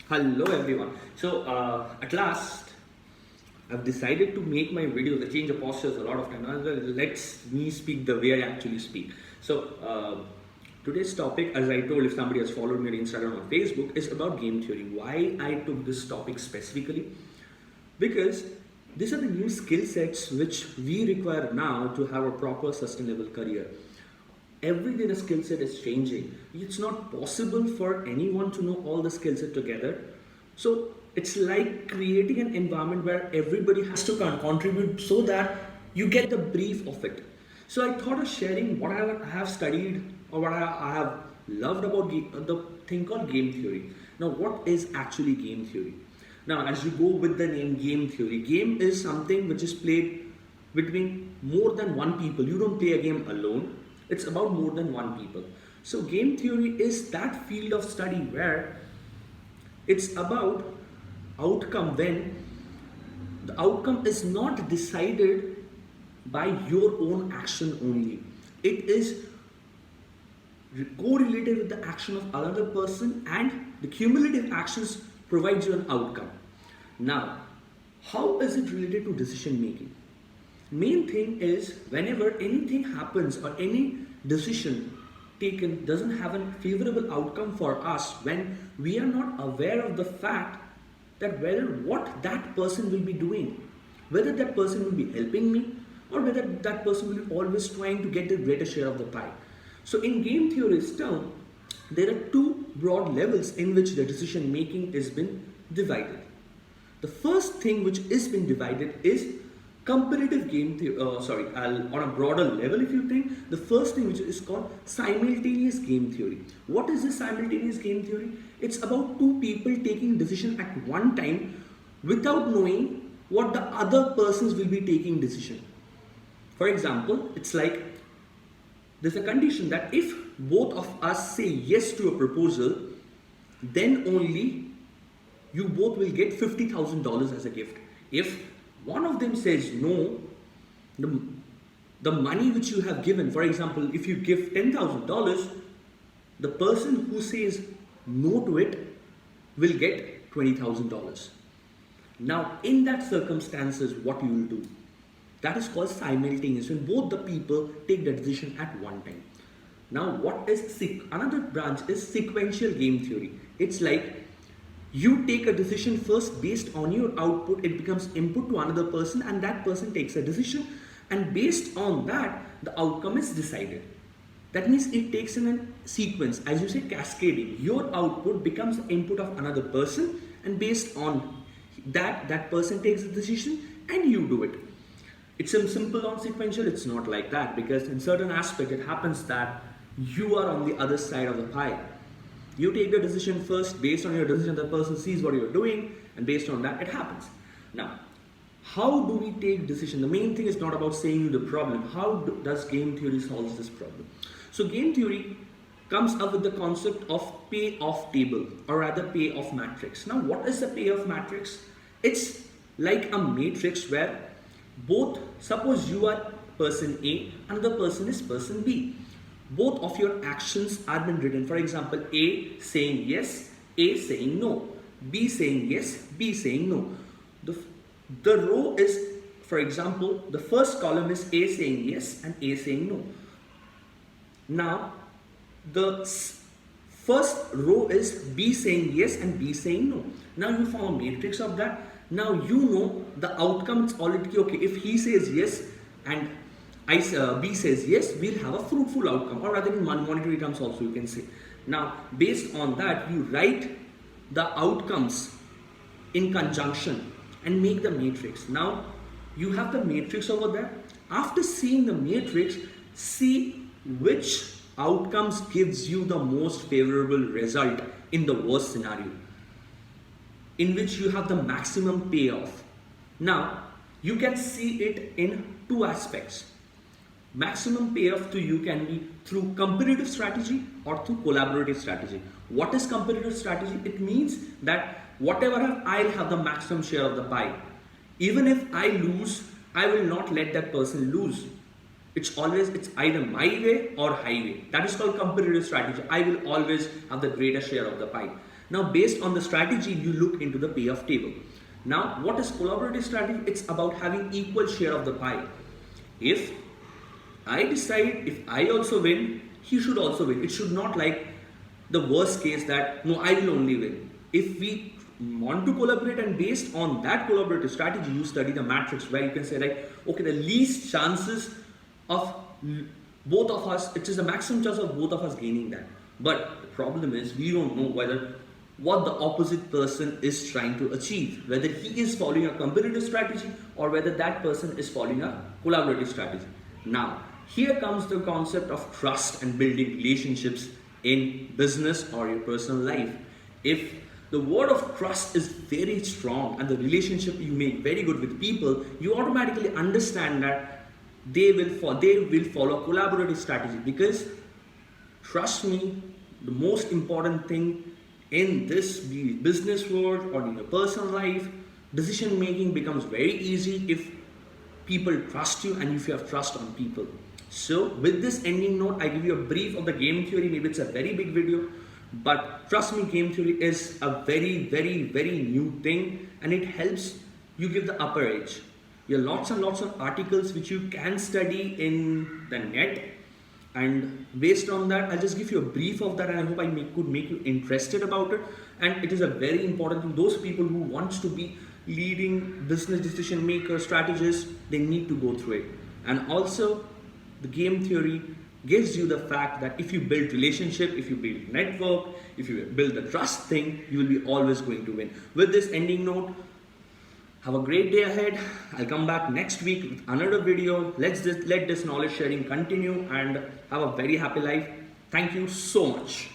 Hello everyone. At last, I've decided to make my videos. I change the postures a lot of time. Let's me speak the way I actually speak. So today's topic, as I told, if somebody has followed me on Instagram or Facebook, is about game theory. Why I took this topic specifically? Because these are the new skill sets which we require now to have a proper sustainable career. Every day the skill set is changing. It's not possible for anyone to know all the skill set together. So it's like creating an environment where everybody has to contribute so that you get the brief of it. So I thought of sharing what I have studied or what I have loved about the thing called game theory. Now, what is actually game theory? Now, as you go with the name game theory, game is something which is played between more than one people. You don't play a game alone. It's about more than one people. So game theory is that field of study where it's about outcome when the outcome is not decided by your own action only. It is correlated with the action of another person, and the cumulative actions provides you an outcome. Now, how is it related to decision making? Main thing is whenever anything happens or any decision taken doesn't have a favorable outcome for us, when we are not aware of the fact that whether what that person will be doing, whether that person will be helping me or whether that person will be always trying to get the greater share of the pie. So in game theory's term, there are two broad levels in which the decision making is been divided. The first thing which is been divided is comparative game theory. On a broader level, if you think, the first thing which is called simultaneous game theory. What is this simultaneous game theory? It's about two people taking decision at one time without knowing what the other persons will be taking decision. For example, it's like there's a condition that if both of us say yes to a proposal, then only you both will get $50,000 as a gift. If one of them says no, the money which you have given, for example, if you give $10,000, the person who says no to it will get $20,000. Now, in that circumstances, what you will do? That is called simultaneous, when both the people take the decision at one time. Now, what is another branch is sequential game theory. It's like you take a decision first based on your output, it becomes input to another person, and that person takes a decision, and based on that, the outcome is decided. That means it takes in a sequence, as you say, cascading. Your output becomes the input of another person, and based on that person takes a decision and you do it. It's simple on sequential, it's not like that, because in certain aspect it happens that you are on the other side of the pie. You take the decision first, based on your decision the person sees what you're doing, and based on that it happens. Now, how do we take decision? The main thing is not about saying you the problem. How does game theory solve this problem? So game theory comes up with the concept of payoff table, or rather payoff matrix. Now, what is the payoff matrix? It's like a matrix where suppose you are person A, another person is person B. Both of your actions are been written. For example, A saying yes, A saying no, B saying yes, B saying no. The row is, for example, the first column is A saying yes and A saying no. Now, the first row is B saying yes and B saying no. Now you form a matrix of that. Now you know the outcome is already okay. If he says yes and B says yes, we'll have a fruitful outcome, or rather in monetary terms also you can say. Now, based on that, you write the outcomes in conjunction and make the matrix. Now, you have the matrix over there. After seeing the matrix, see which outcomes gives you the most favorable result in the worst scenario, in which you have the maximum payoff. Now, you can see it in two aspects. Maximum payoff to you can be through competitive strategy or through collaborative strategy. What is competitive strategy? It means that whatever I'll have the maximum share of the pie. Even if I lose, I will not let that person lose. It's either my way or highway. That is called competitive strategy. I will always have the greater share of the pie. Now, based on the strategy, you look into the payoff table. Now, what is collaborative strategy? It's about having equal share of the pie. If I decide if I also win, he should also win. It should not like the worst case that no, I will only win. If we want to collaborate and based on that collaborative strategy, you study the matrix where you can say like, okay, the least chances of both of us, it is the maximum chance of both of us gaining that. But the problem is we don't know whether what the opposite person is trying to achieve, whether he is following a competitive strategy or whether that person is following a collaborative strategy. Now, here comes the concept of trust and building relationships in business or your personal life. If the word of trust is very strong and the relationship you make very good with people, you automatically understand that they will follow collaborative strategy, because trust me, the most important thing in this business world or in your personal life, decision making becomes very easy if people trust you and if you have trust on people. So with this ending note, I give you a brief of the game theory. Maybe it's a very big video, but trust me, game theory is a very, very, very new thing and it helps you give the upper edge. There are lots and lots of articles which you can study in the net, and based on that I'll just give you a brief of that, and I hope could make you interested about it. And it is a very important thing. Those people who wants to be leading business decision maker strategists, they need to go through it. And also the game theory gives you the fact that if you build relationship, if you build network, if you build the trust thing, you will be always going to win. With this ending note, have a great day ahead. I'll come back next week with another video. Let this knowledge sharing continue and have a very happy life. Thank you so much.